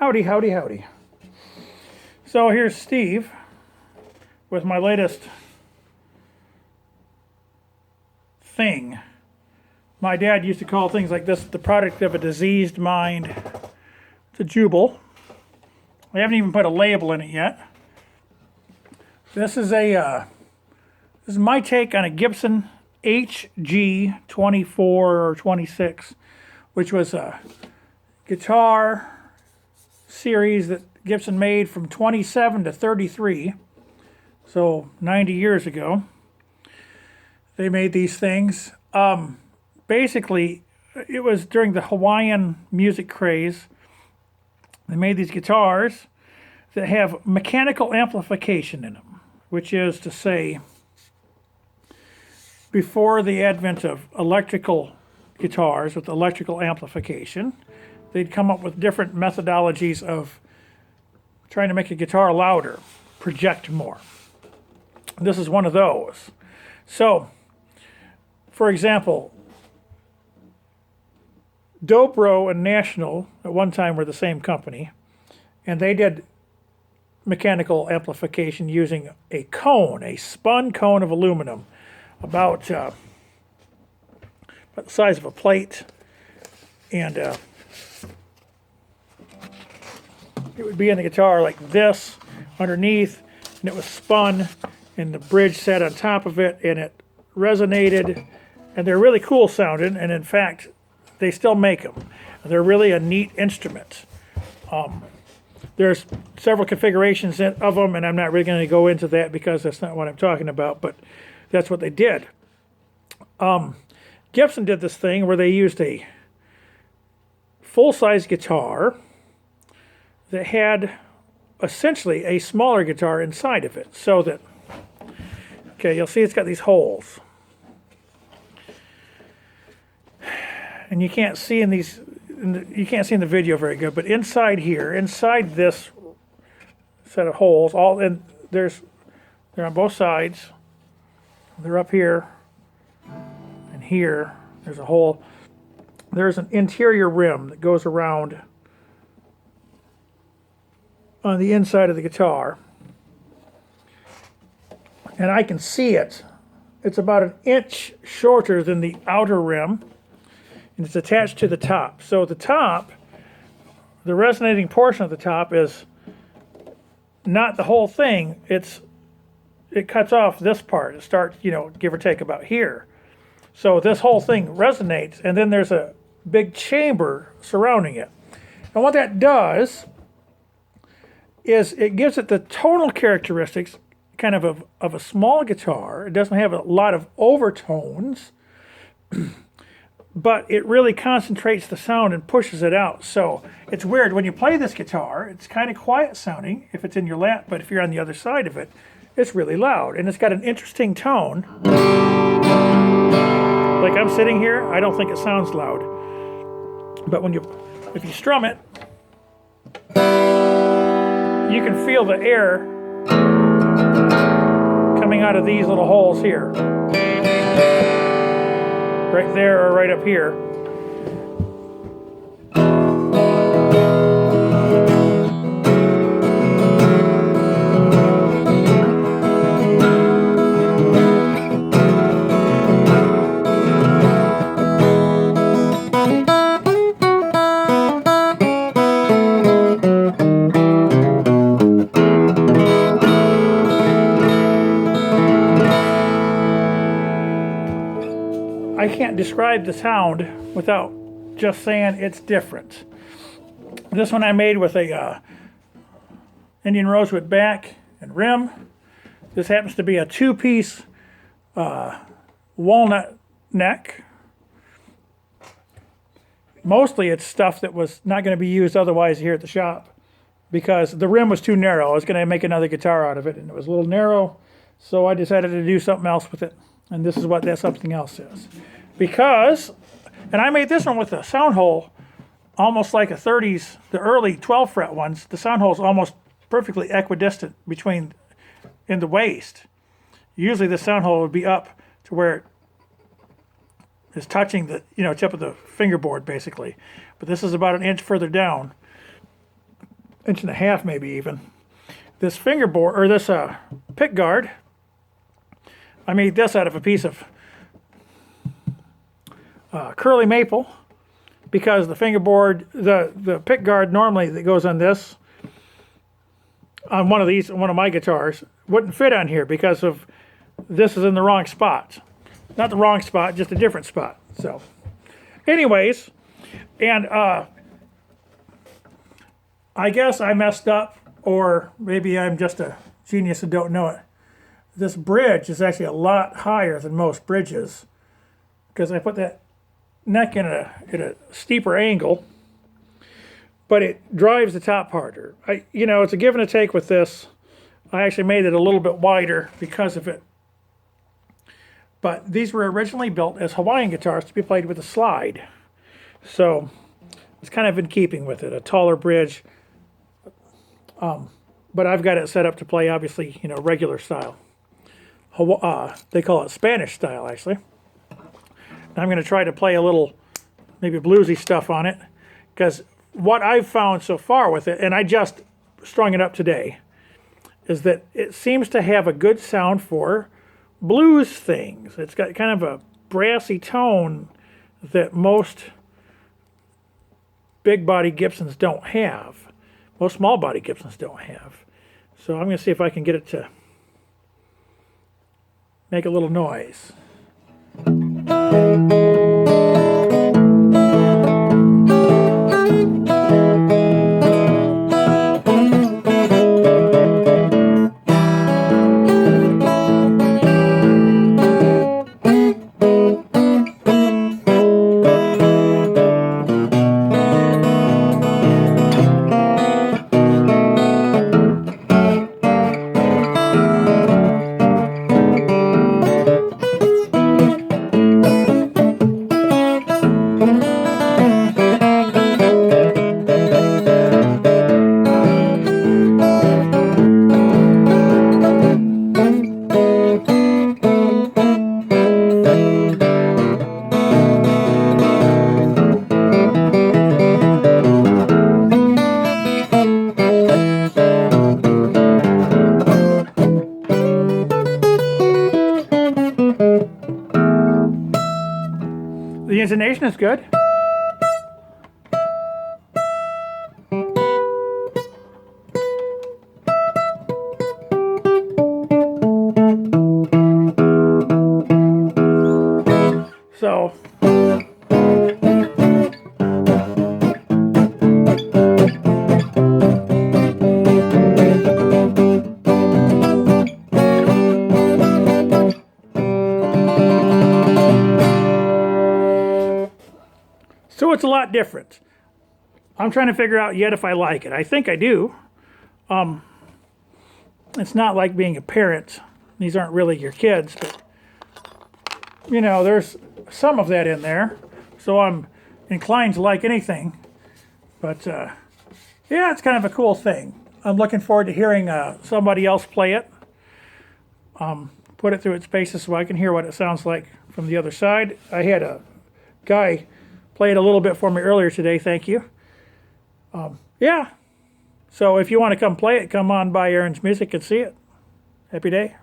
Howdy, howdy, howdy. So here's Steve with my latest thing. My dad used to call things like this the product of a diseased mind. It's a Jubal. I haven't even put a label in it yet. This is my take on a Gibson HG-24 or 26, which was a guitar series that Gibson made from 27 to 33, so 90 years ago. They made these things. Basically, it was during the Hawaiian music craze. They made these guitars that have mechanical amplification in them, which is to say, before the advent of electrical guitars with electrical amplification, they'd come up with different methodologies of trying to make a guitar louder, project more. This is one of those. So, for example, Dobro and National at one time were the same company, and they did mechanical amplification using a cone, a spun cone of aluminum, about the size of a plate, and it would be in the guitar like this underneath, and it was spun, and the bridge sat on top of it, and it resonated, and they're really cool sounding, and in fact, they still make them. They're really a neat instrument. There's several configurations of them, and I'm not really going to go into that because that's not what I'm talking about, but that's what they did. Gibson did this thing where they used a full-size guitar that had essentially a smaller guitar inside of it, so that, okay, you'll see it's got these holes. And you can't see in these, you can't see in the video very good, but inside here, inside this set of holes, they're on both sides. They're up here and here. There's a hole. There's an interior rim that goes around on the inside of the guitar. And I can see it. It's about an inch shorter than the outer rim. And it's attached to the top. So the top, the resonating portion of the top is not the whole thing. It cuts off this part. It starts, give or take about here. So this whole thing resonates, and then there's a big chamber surrounding it. And what that does is it gives it the tonal characteristics kind of a small guitar. It doesn't have a lot of overtones, but it really concentrates the sound and pushes it out. So it's weird. When you play this guitar, it's kind of quiet sounding if it's in your lap, but if you're on the other side of it, it's really loud. And it's got an interesting tone. Like I'm sitting here, I don't think it sounds loud. But if you strum it, you can feel the air coming out of these little holes here. Right there or right up here. I can't describe the sound without just saying it's different. This one I made with a Indian rosewood back and rim. This happens to be a two-piece walnut neck. Mostly it's stuff that was not going to be used otherwise here at the shop because the rim was too narrow. I was going to make another guitar out of it, and it was a little narrow, so I decided to do something else with it. And this is what that something else is. And I made this one with a sound hole almost like the early 12 fret ones. The sound hole is almost perfectly equidistant in the waist. Usually the sound hole would be up to where it is touching the tip of the fingerboard basically. But this is about an inch further down. inch and a half maybe even. This fingerboard, or this pick guard, I made this out of a piece of curly maple, because the fingerboard, the pick guard normally that goes on this, on one of my guitars, wouldn't fit on here because of this is in the wrong spot. Not the wrong spot, just a different spot. So, anyways, and I guess I messed up, or maybe I'm just a genius and don't know it. This bridge is actually a lot higher than most bridges, because I put that neck in a steeper angle, but it drives the top harder. It's a give and a take with this. I actually made it a little bit wider because of it. But these were originally built as Hawaiian guitars to be played with a slide. So it's kind of in keeping with it, a taller bridge. But I've got it set up to play, obviously, regular style. They call it Spanish style, actually. I'm going to try to play a little, maybe bluesy stuff on it, because what I've found so far with it, and I just strung it up today, is that it seems to have a good sound for blues things. It's got kind of a brassy tone that most big body Gibsons don't have. Most small body Gibsons don't have. So I'm going to see if I can get it to make a little noise. The intonation is good. So it's a lot different. I'm trying to figure out yet if I like it. I think I do. It's not like being a parent. These aren't really your kids, but there's some of that in there. So I'm inclined to like anything. But yeah, it's kind of a cool thing. I'm looking forward to hearing somebody else play it. Put it through its paces so I can hear what it sounds like from the other side. I had a guy play it a little bit for me earlier today, thank you. Yeah, so if you want to come play it, come on by Aaron's Music and see it. Happy day.